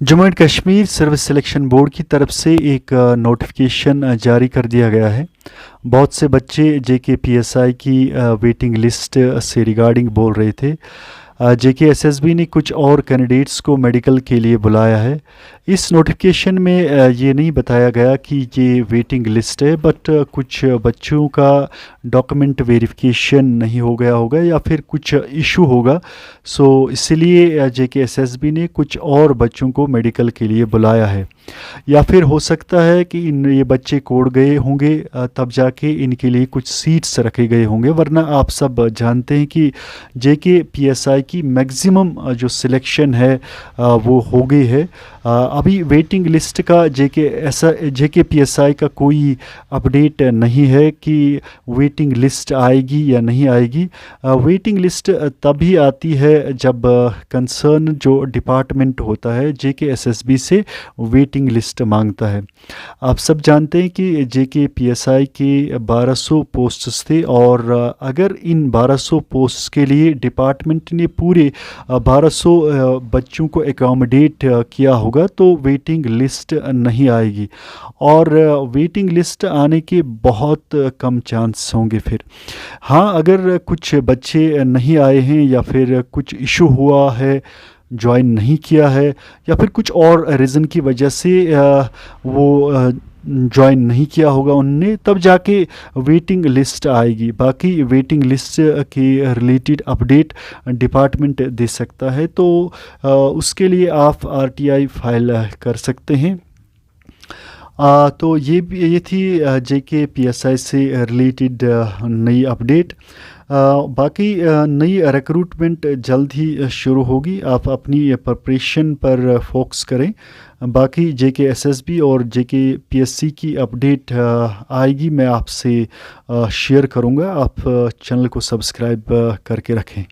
Jammu and Kashmir service selection board की तरफ से एक नोटिफिकेशन जारी कर दिया गया है। बहुत से बच्चे JKPSI की वेटिंग लिस्ट से रिगार्डिंग बोल रहे थे। JKSSB ने कुछ और कैंडिडेट्स को मेडिकल के लिए बुलाया है। इस नोटिफिकेशन में ये नहीं बताया गया कि ये वेटिंग लिस्ट है, बट कुछ बच्चों का डॉक्यूमेंट वेरिफिकेशन नहीं हो गया होगा या फिर कुछ इशू होगा। सो इसलिए JKSSB ने कुछ और बच्चों को मेडिकल के लिए बुलाया है। या फिर हो सकता है कि ये बच्चे कोड गए होंगे, तब जाके इनके लिए कुछ सीट्स रखे गए होंगे, वरना आप सब जानते हैं कि JKPSI की मैक्सिमम जो सिलेक्शन है वो हो गई है। अभी वेटिंग लिस्ट का JKPSI का कोई अपडेट नहीं है कि वेटिंग लिस्ट आएगी या नहीं आएगी। वेटिंग लिस्ट तभी आती है जब कंसर्न जो डिपार्टमेंट होता है JKSSB से वेटिंग लिस्ट मांगता है। आप सब जानते हैं कि JKPSI के 1200 पोस्ट्स थे, और अगर इन 1200 पोस्ट्स के लिए डिपार्टमेंट ने पूरे 1200 बच्चों को एकोमोडेट किया होगा तो वेटिंग लिस्ट नहीं आएगी, और वेटिंग लिस्ट आने के बहुत कम चांस होंगे। फिर हाँ, अगर कुछ बच्चे नहीं आए हैं या फिर कुछ इशू हुआ है, ज्वाइन नहीं किया है, या फिर कुछ और रीज़न की वजह से वो ज्वाइन नहीं किया होगा उनने, तब जाके वेटिंग लिस्ट आएगी। बाकी वेटिंग लिस्ट के रिलेटेड अपडेट डिपार्टमेंट दे सकता है, तो उसके लिए आप RTI फाइल कर सकते हैं। तो ये थी JKPSI से रिलेटेड नई अपडेट। बाकी नई रिक्रूटमेंट जल्द ही शुरू होगी। आप अपनी प्रिपरेशन पर फोकस करें। बाकी JKSSB और JKPSC की अपडेट आएगी, मैं आपसे शेयर करूंगा। आप चैनल को सब्सक्राइब करके रखें।